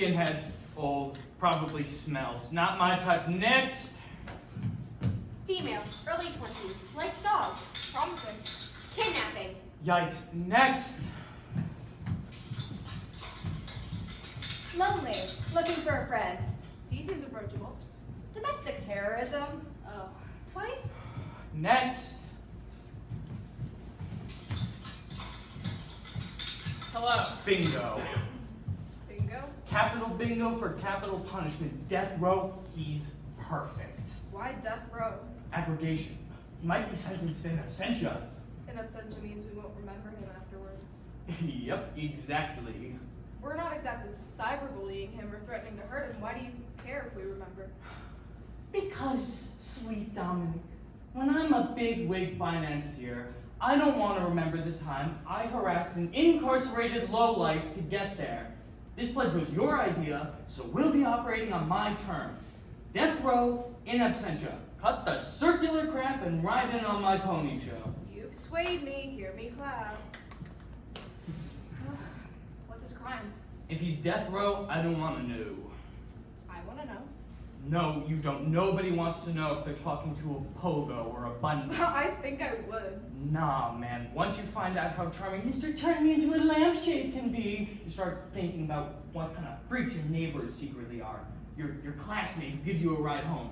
skinhead, old, probably smells. Not my type. Next. Female, early 20s, likes dogs. Promising. Kidnapping. Yikes. Next. Lonely, looking for a friend. He seems approachable. Domestic terrorism. Oh. Twice? Next. Hello. Bingo. Bingo? Capital bingo for capital punishment. Death row, he's perfect. Why death row? Abrogation. He might be sentenced in absentia. In absentia means we won't remember him afterwards. Yep, exactly. We're not exactly cyberbullying him or threatening to hurt him. Why do you care if we remember? Because, sweet Dominic, when I'm a big wig financier, I don't want to remember the time I harassed an incarcerated lowlife to get there. This pledge was your idea, so we'll be operating on my terms. Death row, in absentia. Cut the circular crap and ride in on my pony show. You've swayed me. Hear me clap. What's his crime? If he's death row, I don't want to know. I want to know. No, you don't. Nobody wants to know if they're talking to a pogo or a bunny. I think I would. Nah, man. Once you find out how charming Mr. Turn Me Into a Lampshade can be, you start thinking about what kind of freaks your neighbors secretly are. Your classmate who gives you a ride home.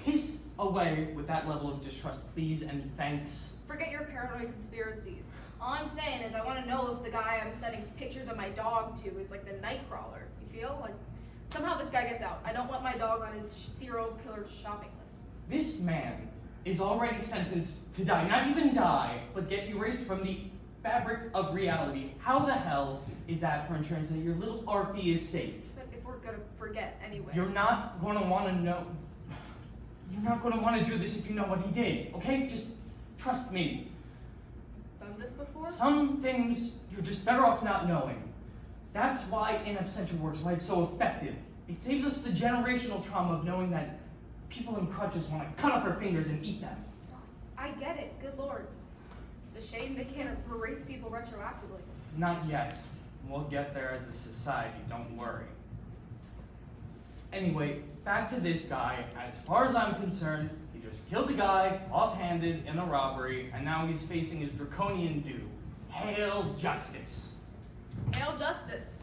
Piss away with that level of distrust, please, and thanks. Forget your paranoid conspiracies. All I'm saying is I want to know if the guy I'm sending pictures of my dog to is like the Nightcrawler. You feel? Like, somehow this guy gets out. I don't want my dog on his serial killer shopping list. This man is already sentenced to die. Not even die, but get erased from the fabric of reality. How the hell is that for insurance that your little RP is safe? But if we're gonna forget anyway. You're not going to want to know. You're not going to want to do this if you know what he did, okay? Just trust me. Done this before? Some things you're just better off not knowing. That's why in absentia works, why it's so effective. It saves us the generational trauma of knowing that people in crutches want to cut off our fingers and eat them. I get it. Good lord. It's a shame they can't erase people retroactively. Not yet. We'll get there as a society, don't worry. Anyway, back to this guy. As far as I'm concerned, he just killed a guy, offhanded, in a robbery, and now he's facing his draconian due. Hail justice. Hail justice.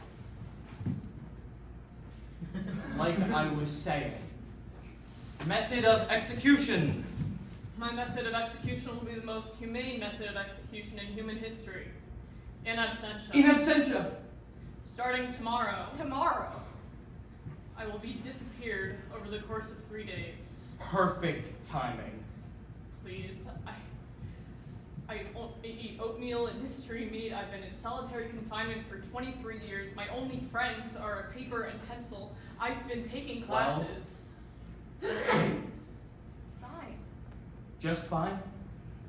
Like I was saying. Method of execution. My method of execution will be the most humane method of execution in human history. In absentia. In absentia. Starting tomorrow, Tomorrow. I will be disappeared over the course of 3 days. Perfect timing. Please, I eat oatmeal and mystery meat. I've been in solitary confinement for 23 years. My only friends are a paper and pencil. I've been taking classes. Fine. Just fine.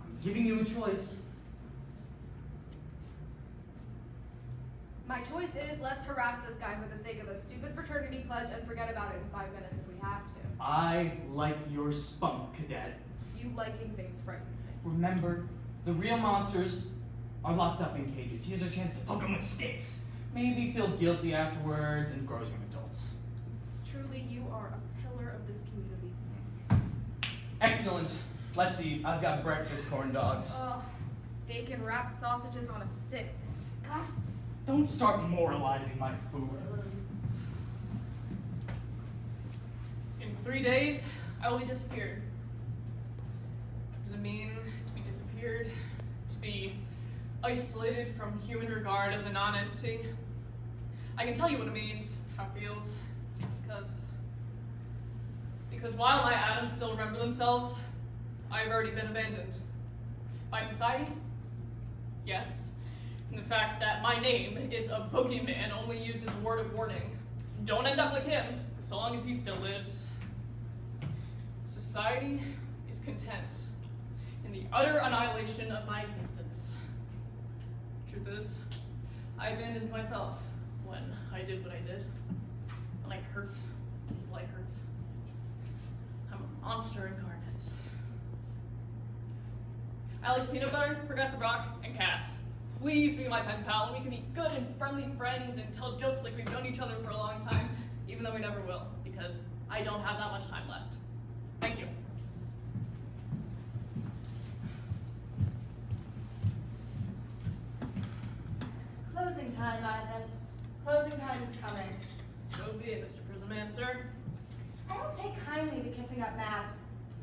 I'm giving you a choice. My choice is let's harass this guy for the sake of a stupid fraternity pledge and forget about it in 5 minutes if we have to. I like your spunk, cadet. You liking things frightens me. Remember, the real monsters are locked up in cages. Here's our chance to poke them with sticks. Maybe feel guilty afterwards and grow as young adults. Truly, you are a pillar of this community. Excellent. Let's eat. I've got breakfast corn dogs. Ugh, bacon wrapped sausages on a stick. Disgusting. Don't start moralizing my food. In 3 days, I will be disappeared. What does it mean to be disappeared? To be isolated from human regard as a non-entity? I can tell you what it means, how it feels, because while my atoms still remember themselves, I've already been abandoned. By society? Yes. And the fact that my name is a boogeyman only used as a word of warning. Don't end up like him, so long as he still lives. Society is content in the utter annihilation of my existence. Truth is, I abandoned myself when I did what I did. When I hurt people I hurt. I'm a monster incarnate. I like peanut butter, progressive rock, and cats. please be my pen pal, and we can be good and friendly friends and tell jokes like we've known each other for a long time, even though we never will, because I don't have that much time left. Thank you. Closing time, Ivan. Closing time is coming. So be it, Mr. Prism sir. I don't take kindly to kissing up masks,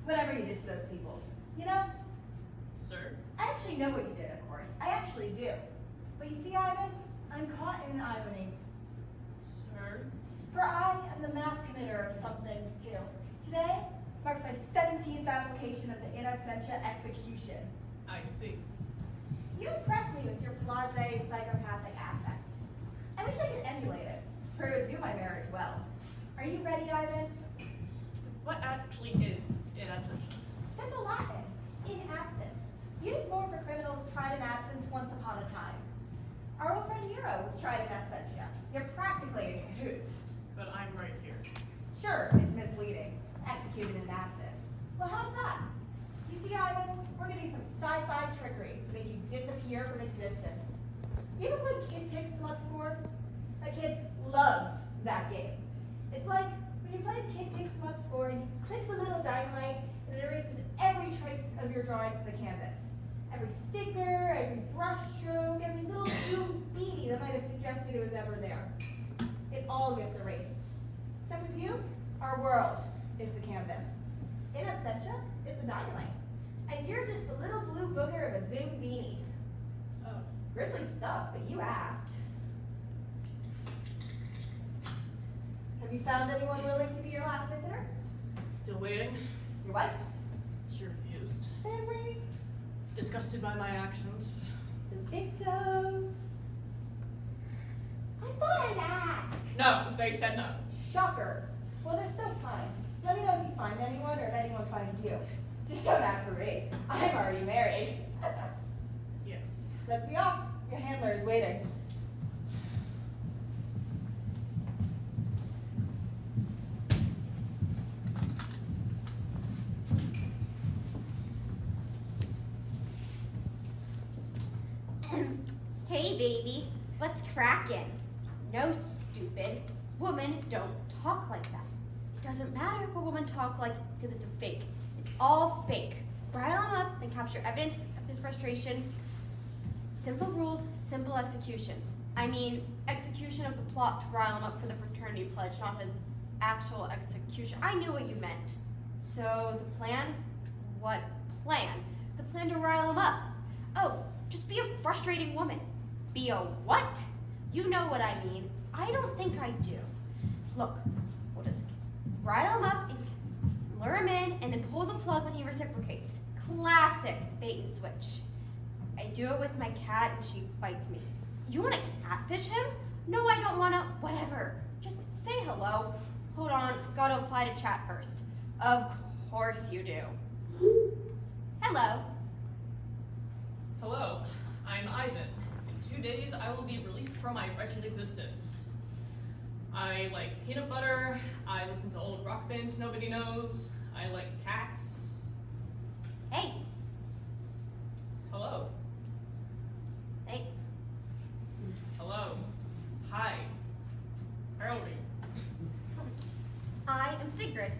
whatever you did to those peoples. You know? Sir? I actually know what you did, of course. I actually do. But you see, Ivan, I'm caught in irony. Sir? For I am the mass committer of some things, too. Today marks my 17th application of the in absentia execution. I see. You impress me with your blasé, psychopathic affect. I wish I could emulate it, for it would do my marriage well. Are you ready, Ivan? What actually is in absentia? Simple Latin, in absence. Used more for criminals tried in absence once upon a time. Our old friend Hero was tried in absentia. You're practically in cahoots. But I'm right here. Sure, it's misleading. Executed in absence. Well, how's that? You see, Ivan, we're gonna do some sci-fi trickery to make you disappear from existence. You ever play Kid Picks Flux Score? A kid loves that game. It's like when you play Kid Picks Flux Score and you click the little dynamite and it erases every trace of your drawing from the canvas. Every sticker, every brush stroke, every little zoom beanie that might have suggested it was ever there. It all gets erased. Except with you, our world is the canvas. In absentia is the dynamite. And you're just the little blue booger of a zoom beanie. So, Grisly stuff, but you asked. Have you found anyone willing to be your last visitor? still waiting. Your wife? She refused. Family? Disgusted by my actions. The victims? I thought I'd ask. No, they said no. Shocker. Well, there's still time. Let me know if you find anyone or if anyone finds you. Just don't ask for me. I'm already married. Yes. Let's be off. Your handler is waiting. Hey baby, what's crackin'? No, stupid. Women don't talk like that. It doesn't matter what women talk like because it's a fake. It's all fake. Rile him up, then capture evidence of his frustration. Simple rules, simple execution. I mean, execution of the plot to rile him up for the fraternity pledge, not his actual execution. I knew what you meant. So the plan? What plan? The plan to rile him up. Oh, just be a frustrating woman. Be a what? You know what I mean. I don't think I do. Look, we'll just rile him up and lure him in and then pull the plug when he reciprocates. Classic bait and switch. I do it with my cat and she bites me. You want to catfish him? No, I don't want to. Whatever. Just say hello. Hold on, gotta apply to chat first. Of course you do. Hello. Hello, I'm Ivan. In 2 days, I will be released from my wretched existence. I like peanut butter, I listen to old rock bands nobody knows, I like cats. Hey. Hello. Hey. Hello. Hi. How are you? I am Sigrid.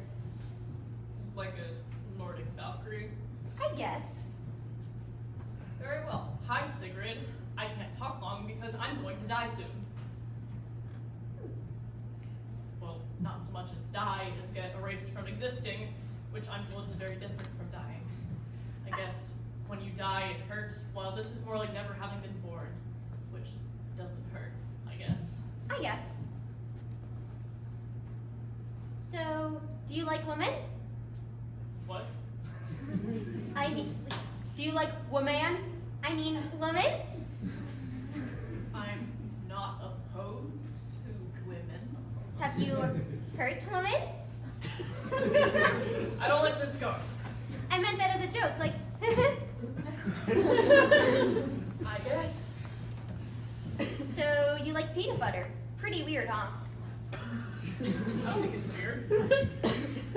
Like a Nordic Valkyrie? I guess. Very well. Hi, Sigrid. I can't talk long because I'm going to die soon. Well, not so much as die as get erased from existing, which I'm told is very different from dying. I guess when you die, it hurts. Well, this is more like never having been born, which doesn't hurt, I guess. I guess. So, do you like women? What? I mean, do you like woman? I mean, women? I'm not opposed to women. Have you hurt women? I don't like this going. I meant that as a joke, like, I guess. So, you like peanut butter? Pretty weird, huh? I don't think it's weird.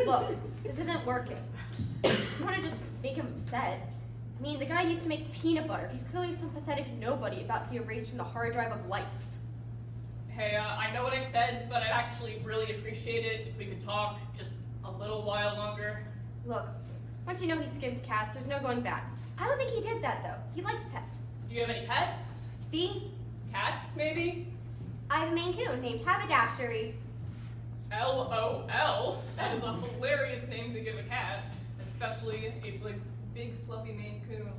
Look, this isn't working. I want to just make him upset. I mean, the guy used to make peanut butter. He's clearly some pathetic nobody about to be erased from the hard drive of life. Hey, I know what I said, but I'd actually really appreciate it if we could talk just a little while longer. Look, once you know he skins cats, there's no going back. I don't think he did that, though. He likes pets. Do you have any pets? See? Cats, maybe? I have a Maine Coon named Haberdashery. LOL. That is a hilarious name to give a cat, especially a big fluffy Maine Coon.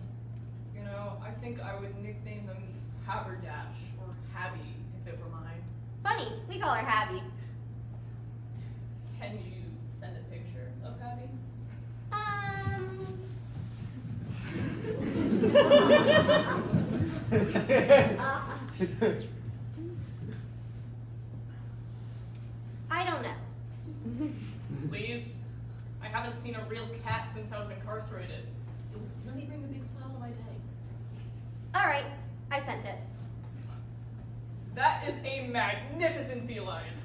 You know, I think I would nickname him Haberdash or Habby if it were mine. Funny, we call her Habby. Can you send a picture of Habby? I don't know. Please? I haven't seen a real cat since I was incarcerated. You'll really bring a big smile to my day. All right, I sent it. That is a magnificent feline.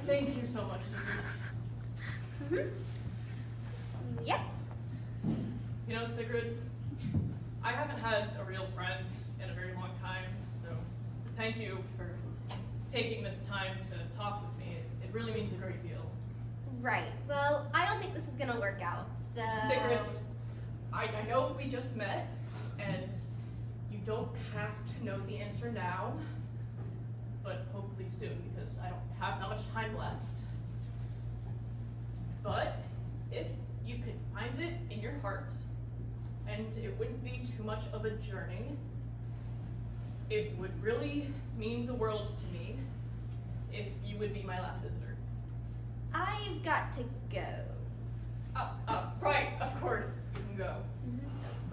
Thank you so much, Sigrid. Yep. You know, Sigrid, I haven't had a real friend in a very long time, so thank you for taking this time to talk with me. It really means a great deal. Right. Well, I don't think this is gonna work out, so... Sigrid, I know we just met, and you don't have to know the answer now, but hopefully soon, because I don't have that much time left. But if you could find it in your heart, and it wouldn't be too much of a journey, it would really mean the world to me if you would be my last visitor. I've got to go. Right, of course, you can go.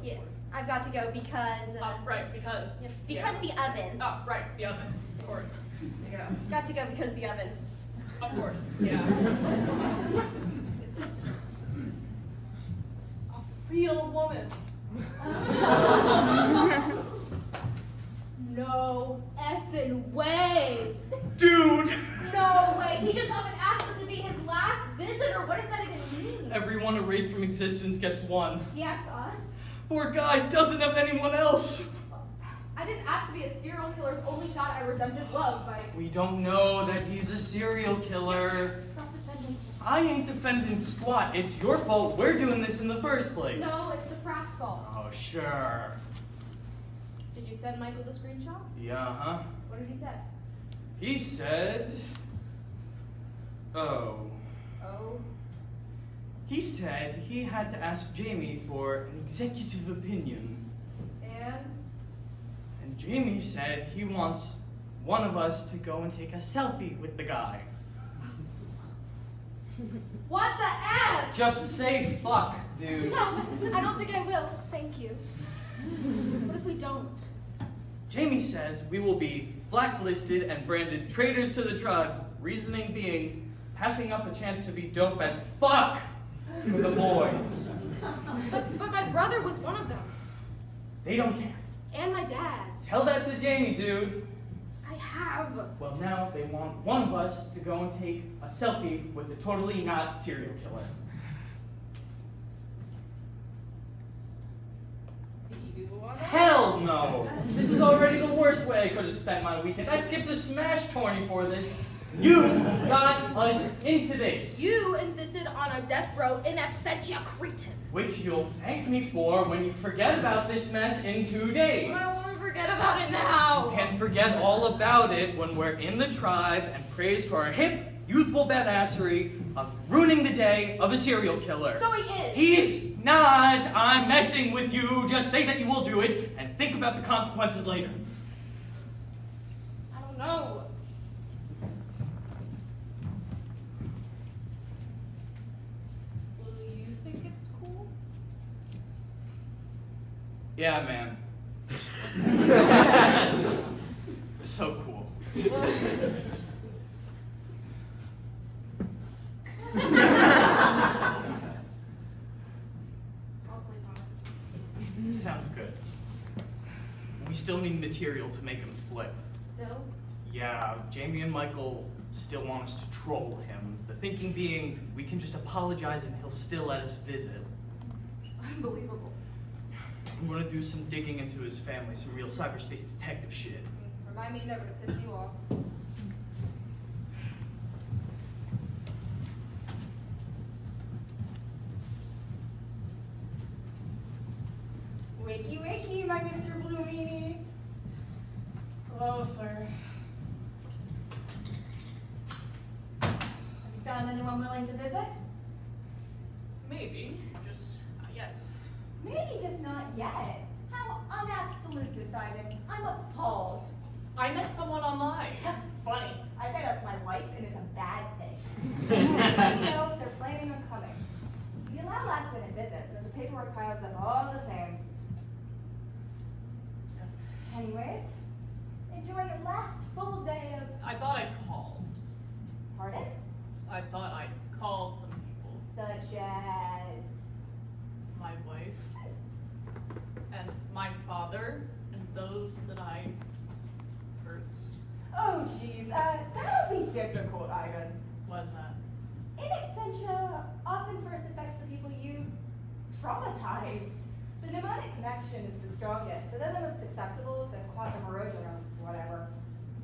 Yeah, I've got to go because... Right, because... Because the oven. Right, the oven, of course. Yeah. Got to go because the oven. Of course, yeah. A real woman. No effing way. Dude! No way. He just up and asked us to be his last visitor. What does that even mean? Everyone erased from existence gets one. He asked us? Poor guy doesn't have anyone else. I didn't ask to be a serial killer's only shot at redemptive love, Vyke. We don't know that he's a serial killer. Stop defending him. I ain't defending squat. It's your fault we're doing this in the first place. No, it's the frat's fault. Oh, sure. Did you send Michael the screenshots? Yeah, What did he say? He said... Oh. Oh. He said he had to ask Jamie for an executive opinion. And Jamie said he wants one of us to go and take a selfie with the guy. What the F? Just say fuck, dude. No, I don't think I will. Thank you. What if we don't? Jamie says we will be blacklisted and branded traitors to the tribe, reasoning being passing up a chance to be dope as fuck for the boys. But my brother was one of them. They don't care. And my dad. Tell that to Jamie, dude. I have. Well, now they want one of us to go and take a selfie with a totally not serial killer. Hell no! This is already the worst way I could have spent my weekend. I skipped a smash tourney for this. You got us into this. You insisted on a death row in absentia cretin. Which you'll thank me for when you forget about this mess in 2 days. I don't want to forget about it now. You can forget all about it when we're in the tribe and praise for our hip, youthful badassery of ruining the day of a serial killer. So he is. He's not. I'm messing with you. Just say that you will do it and think about the consequences later. I don't know. Will you think it's cool? Yeah, man. So cool. I'll sleep on it. Sounds good. We still need material to make him flip. Still? Yeah, Jamie and Michael still want us to troll him. The thinking being, we can just apologize and he'll still let us visit. Unbelievable. I'm gonna do some digging into his family, some real cyberspace detective shit. Remind me never to piss you off. Wakey, wakey, my Mr. Blue Meanie. Hello, sir. Have you found anyone willing to visit? Maybe, just not yet. Maybe just not yet. How unabsolutist, Ivan. I'm appalled. I met someone online. Funny. I say that to my wife, and it's a bad thing. You know, they're planning on coming. We allow last-minute visits, and the paperwork piles up all the same. Anyways, enjoy your last full day of... I thought I'd call. Pardon? I thought I'd call some people. Such as... My wife. And my father. And those that I hurt. Oh, geez, that'll be difficult, Ivan. Was that? In absentia often first affects the people you traumatize. The mnemonic connection is the strongest, so they're the most susceptible to quantum erosion or whatever.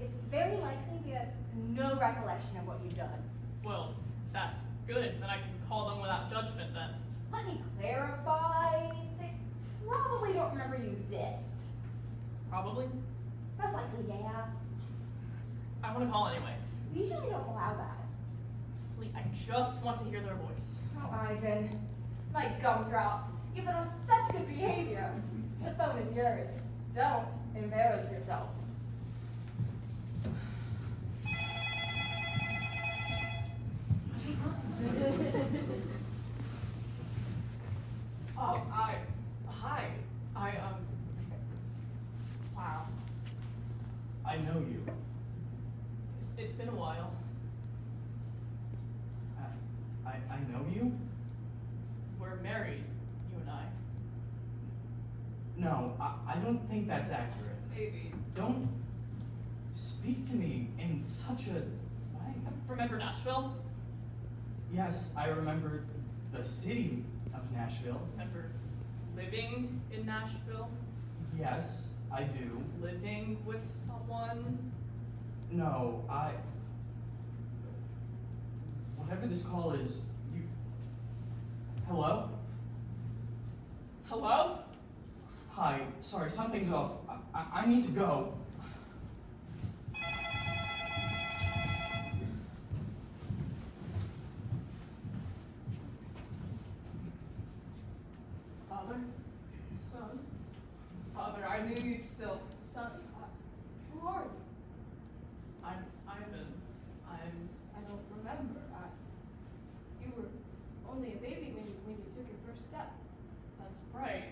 It's very likely they have no recollection of what you've done. Well, that's good. Then I can call them without judgment then. Let me clarify. They probably don't remember you exist. Probably. Most likely, yeah. I want to call anyway. We usually don't allow that. Please, I just want to hear their voice. Oh, Ivan. My gumdrop. You've been on such good behavior. The phone is yours. Don't embarrass yourself. Oh, hi. Wow. I know you. It's been a while. I know you? We're married, you and I. No, I don't think that's accurate. Maybe. Don't speak to me in such a way. Remember Nashville? Yes, I remember the city of Nashville. Remember living in Nashville? Yes, I do. Living with someone? No, whatever this call is, you... Hello? Hello? Hi, sorry, something's off. I need to go. Father? Son? Father, I knew you'd still. Son? Who are you? I'm Ivan. I don't remember. You were only a baby when you took your first step. That's right.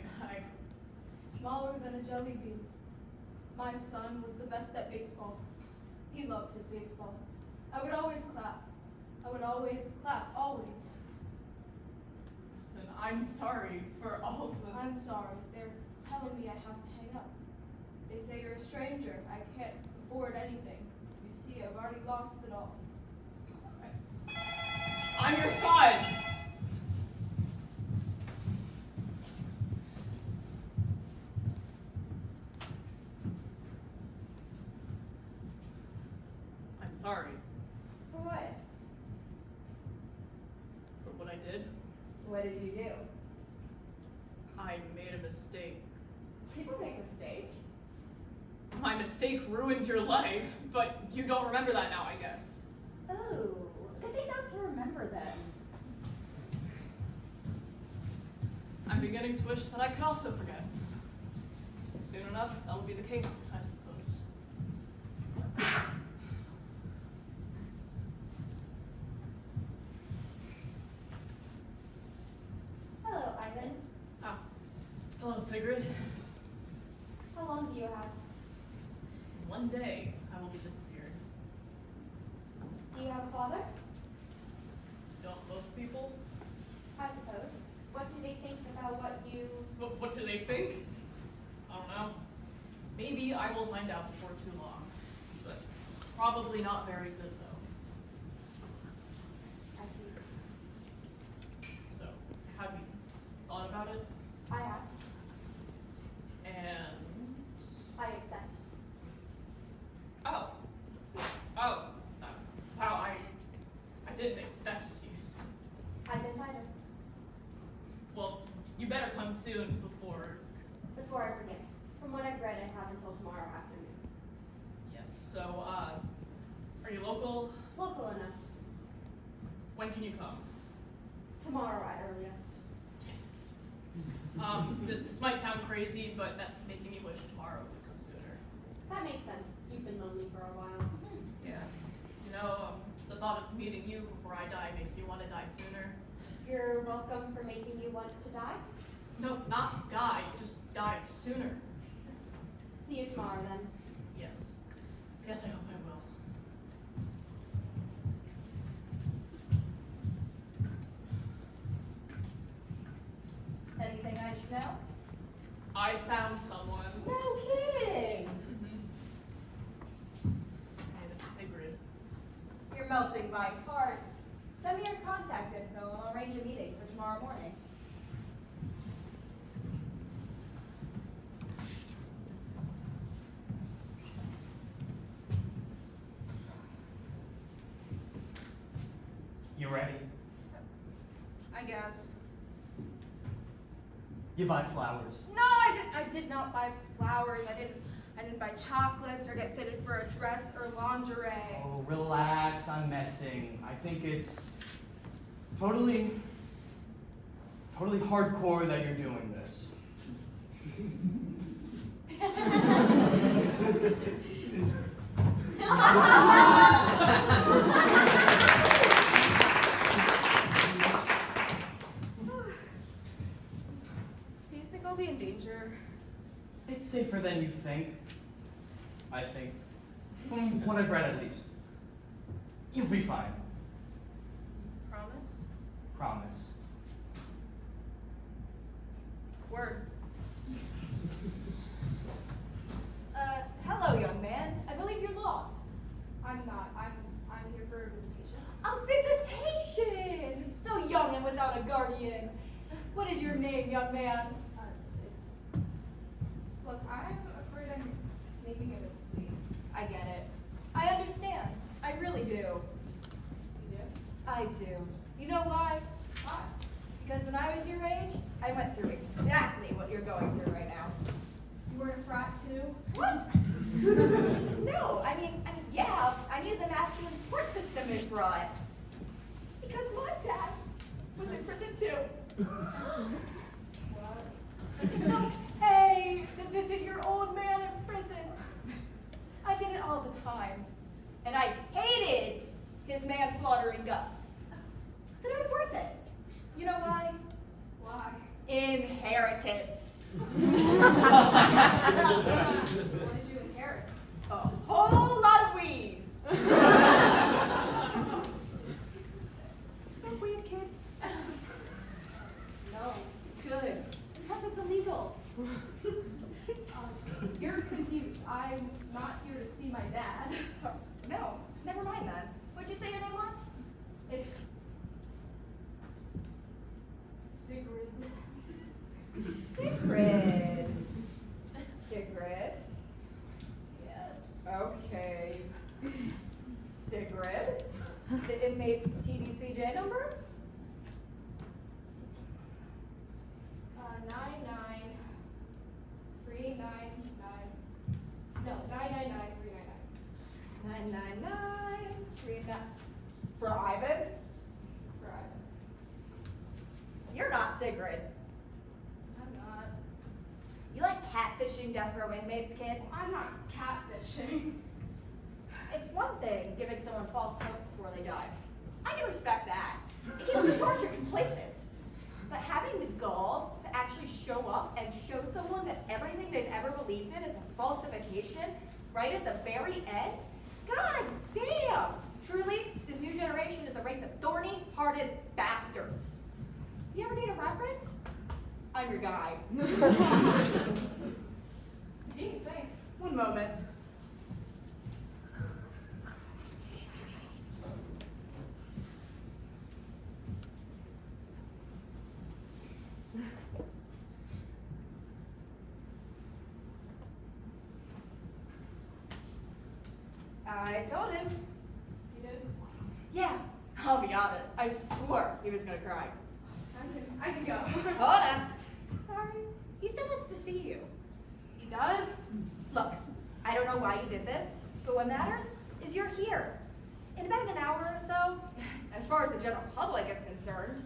Smaller than a jelly bean. My son was the best at baseball. He loved his baseball. I would always clap. I would always clap, always. Listen, I'm sorry for all of the... I'm sorry. They're telling me I have to hang up. They say you're a stranger. I can't afford anything. You see, I've already lost it all. I'm your son! I'm sorry For what? for what I did. What did you do? I made a mistake. People make mistakes. My mistake ruined your life, but you don't remember that now, I guess. Oh, good thing not to remember them. I'm beginning to wish that I could also forget. Soon enough, that'll be the case, I suppose. Hello, Ivan. Ah, hello, Sigrid. How long do you have? One day, I will be disappeared. Do you have a father? Don't most people? I suppose. What do they think about what you... What do they think? I don't know. Maybe I will find out before too long. But probably not very good, though. I see. So, have you thought about it? I have. you better come soon before. Before I forget, from what I've read, I have until tomorrow afternoon. Yes. So, are you local? Local enough. When can you come? Tomorrow at earliest. This might sound crazy, but that's making me wish tomorrow would come sooner. That makes sense. You've been lonely for a while. Yeah. You know, the thought of meeting you before I die makes me want to die sooner. You're welcome for making you want to die. No, not die, just die sooner. See you tomorrow then. Yes. Yes, I hope I will. Anything I should know? I found someone. No kidding! Hey, this is Sigrid. You're melting my heart. Send me your contact info and I'll arrange a meeting for tomorrow morning. You ready? I guess. You buy flowers. No, I did not buy flowers. I didn't buy chocolates or get fitted for a dress or lingerie. Oh, relax, I'm messing. I think it's totally hardcore that you're doing this. Do you think I'll be in danger? It's safer than you think. I think. From what I've read at least. You'll be fine. Promise? Promise. Word. Hello, young man. I believe you're lost. I'm not. I'm here for a visitation. A visitation! So young and without a guardian. What is your name, young man? Look, I'm afraid I'm making a mistake. I get it. I understand. I really do. You do? I do. You know why? Why? Because when I was your age, I went through exactly what you're going through right now. You were in a frat too? What? No, I mean, yeah, I knew the masculine support system is broad. Because my dad was in prison too. What? It's okay to visit your old man in prison. I did it all the time. And I hated his manslaughtering guts. But it was worth it. You know why? Why? Inheritance. What did you inherit? A whole lot of weed. Smoke weed, kid? No. Good. Because it's illegal. You're confused. I'm not here to see my dad. No, never mind that. What'd you say your name was? It's Sigrid. Sigrid. Sigrid. Yes. Okay. Sigrid. The inmate's TDCJ number? 99399. No, 999399. 99939. For Ivan? For Ivan. You're not Sigrid. I'm not. You like catfishing death row inmates, kid? I'm not catfishing. It's one thing giving someone false hope before they die. I can respect that. It keeps the torture complacent. But having the gall to actually show up and show someone that everything they've ever believed in is a falsification right at the very end? God damn! Truly, this new generation is a race of thorny-hearted bastards. You ever need a reference? I'm your guy. Gee, thanks. One moment. I told him. You did? Yeah, I'll be honest. I swore he was gonna cry. I can go. Hold on. does? Look, I don't know why you did this, but what matters is you're here. In about an hour or so, as far as the general public is concerned,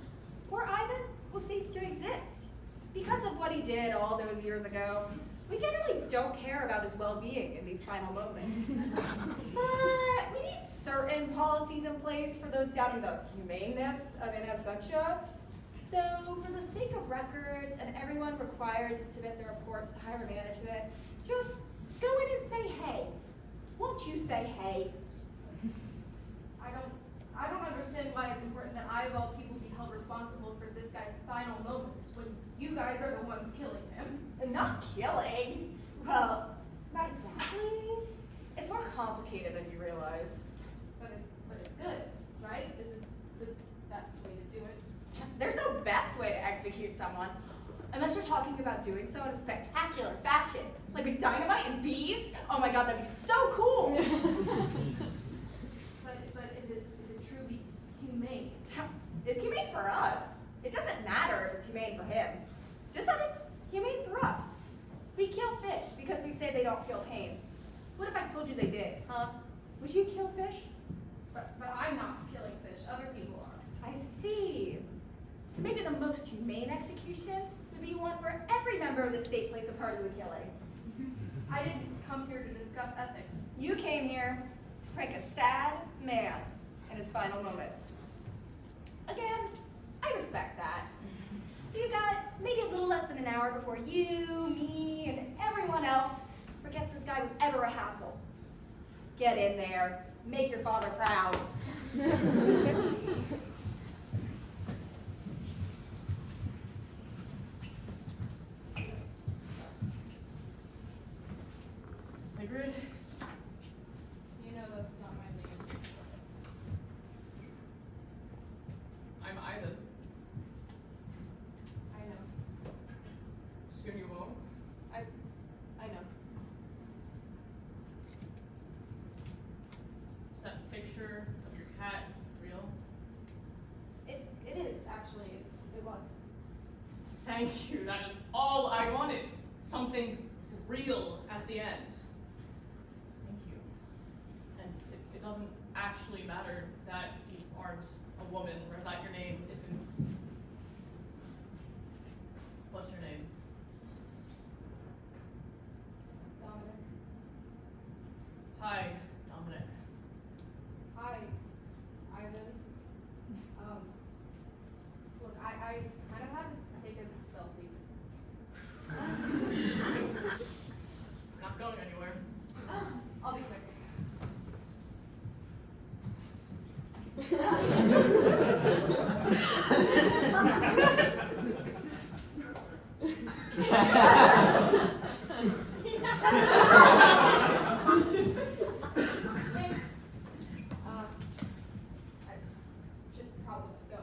poor Ivan will cease to exist. Because of what he did all those years ago, we generally don't care about his well-being in these final moments. But we need certain policies in place for those doubting the humaneness of in absentia. So for the sake of records and everyone required to submit their reports to higher management, just go in and say hey. Won't you say hey? I don't understand why it's important that I of all people be held responsible for this guy's final moments when you guys are the ones killing him. And not killing. Well, not exactly. It's more complicated than you realize. But it's good, right? This is the best way to do it. There's no best way to execute someone, unless you're talking about doing so in a spectacular fashion, like with dynamite and bees. Oh my god, that'd be so cool! But is it truly humane? It's humane for us. It doesn't matter if it's humane for him. Just that it's humane for us. We kill fish because we say they don't feel pain. What if I told you they did, huh? Would you kill fish? But I'm not killing fish. Other people are. I see. So maybe the most humane execution would be one where every member of the state plays a part in the killing. I didn't come here to discuss ethics. You came here to prank a sad man in his final moments. Again, I respect that. So you've got maybe a little less than an hour before you, me, and everyone else forgets this guy was ever a hassle. Get in there. Make your father proud. Sigrid? You know that's not my name. I'm Ivan. I know. Soon you won't. I know. Is that picture of your cat real? It is, actually. It was. Thank you. That is all I wanted. Something real at the end. Thank you. And it doesn't actually matter that you aren't a woman or that your name isn't. What's your name? Dominic. Hi, Dominic. Hi, Ivan. Look, I kind of had to take a selfie. Not going anywhere. I'll be quick. Thanks. I should probably go.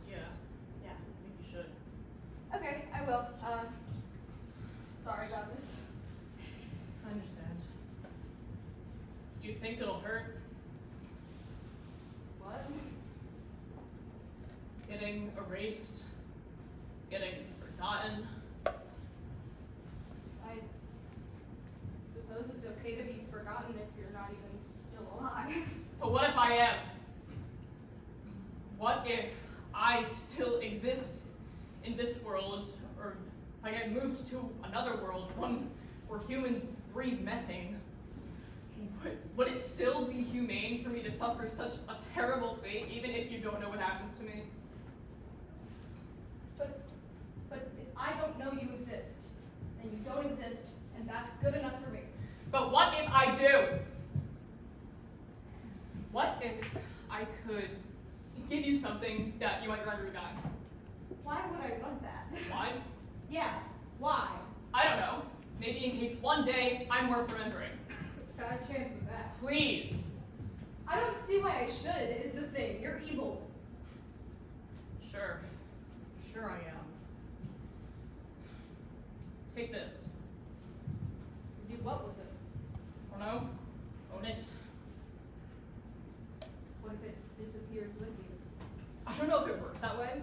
Yeah, I think you should. Okay, I will. Sorry about this. I understand. Do you think it'll hurt? What? Getting erased? Getting forgotten? I suppose it's okay to be forgotten if you're not even still alive. But what if I am? What if I still exist in this world, or if I get moved to another world, one where humans breathe methane? Would it still be humane for me to suffer such a terrible fate, even if you don't know what happens to me? But I don't know you exist, and you don't exist, and that's good enough for me. But what if I do? What if I could give you something that you might rather die? Why would I want that? Why? Yeah, why? I don't know. Maybe in case one day I'm worth remembering. Bad chance of that. Please. I don't see why I should, is the thing. You're evil. Sure. Sure I am. Take this. Do what with it? Or no? Own it. What if it disappears with you? I don't know if it works that way.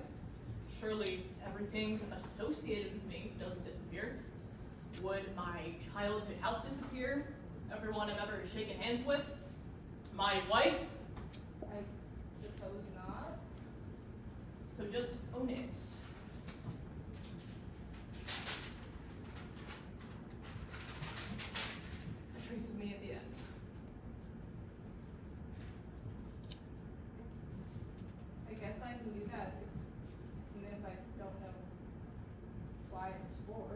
Surely everything associated with me doesn't disappear. Would my childhood house disappear? Everyone I've ever shaken hands with? My wife? I suppose not. So just own it. A trace of me at the end. I guess I can do that, even if I don't know why it's for.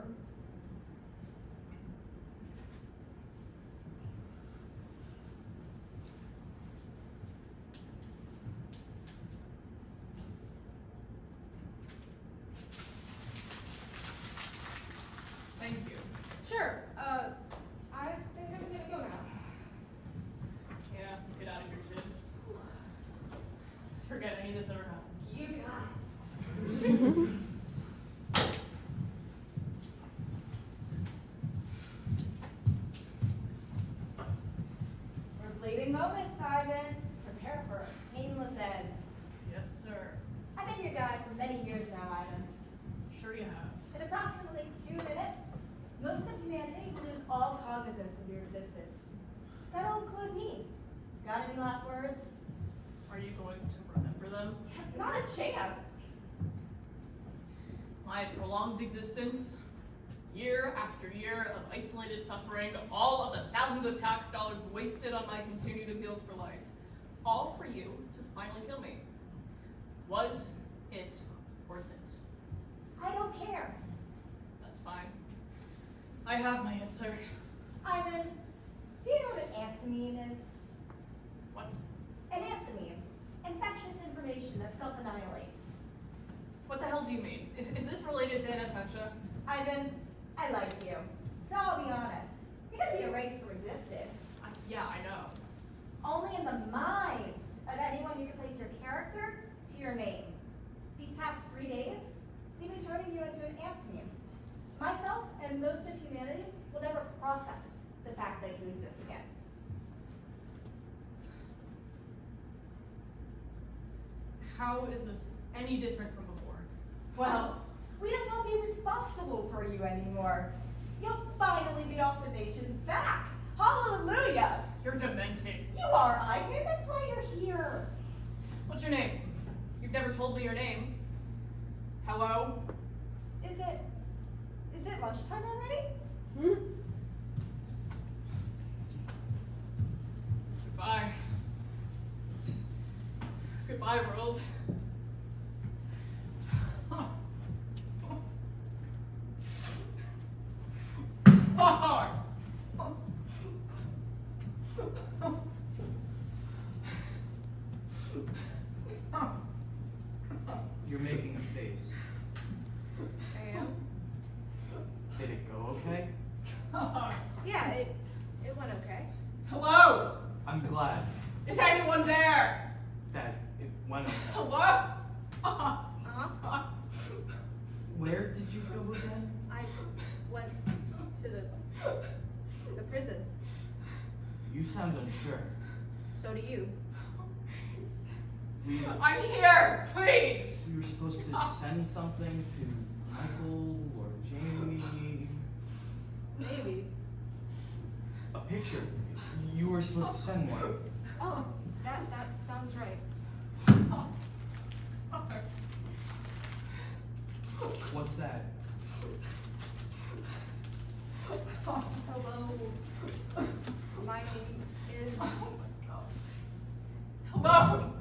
Thank you. Sure. I think I'm gonna go now. Yeah, get out of here, kid. Forget any of this ever happened. You got it. We're bleeding moments, Ivan. Prepare for a painless end. Yes, sir. I've been your guide for many years now, Ivan. Sure you have. In approximately 2 minutes, most of humanity will lose all cognizance of your existence. That'll include me. Got any last words? Are you going to remember them? Not a chance. My prolonged existence, year after year of isolated suffering, all of the thousands of tax dollars wasted on my continued appeals for life, all for you to finally kill me. Was it worth it? I don't care. That's fine. I have my answer. Ivan, do you know what an antimene is? What? An antimene. Infectious information that self-annihilates. What the hell do you mean? Is this related to anesthesia? Ivan, I like you. So I'll be honest. You're gonna be erased from existence. Yeah, I know. Only in the minds of anyone you can place your character to your name. These past 3 days, we've been turning you into an antimene. Myself and most of humanity will never process the fact that you exist again. How is this any different from before? Well, we just won't be responsible for you anymore. You'll finally be off the nation's back. Hallelujah! You're demented. You are, Ivan. That's why you're here. What's your name? You've never told me your name. Hello? Is it lunchtime already? Goodbye. Goodbye, world. You're making a face. I am. Did it go okay? Yeah, it went okay. Hello? I'm glad Is anyone there? that it went okay. Hello? Uh-huh. Where did you go again? I went to the prison. You sound unsure. So do you. I'm here, please. We were supposed to send something to Michael or Jamie. Maybe. A picture. You were supposed to send one. Oh, that sounds right. What's that? Hello. My name is. Hello?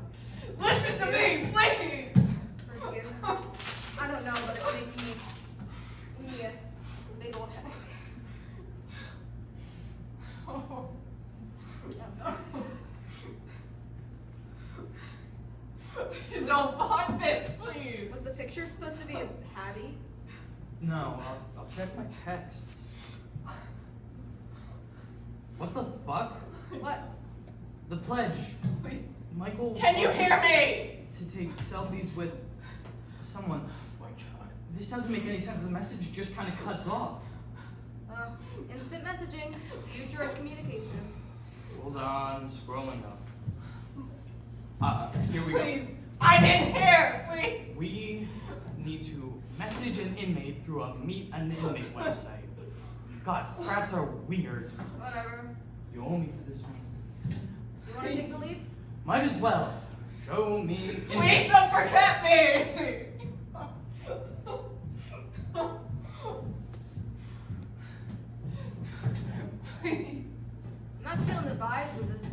Listen to me, please. Forgive. I don't know, but it's making me a big old headache. Oh. You don't want this, please. Was the picture supposed to be a Patty? No, I'll check my texts. What the fuck? What? The pledge. Please. Michael. Can you wants hear us me? To take selfies with someone. Oh my god. This doesn't make any sense. The message just kind of cuts off. Instant messaging, future of communication. Hold on, scrolling up. Here we Please. go. I'm in here, please. We need to message an inmate through a meet an inmate website. God, frats are weird. Whatever. You owe me for this one. You want to take the lead? Might as well. Show me. Please don't forget me! Please. I'm not feeling the vibes with this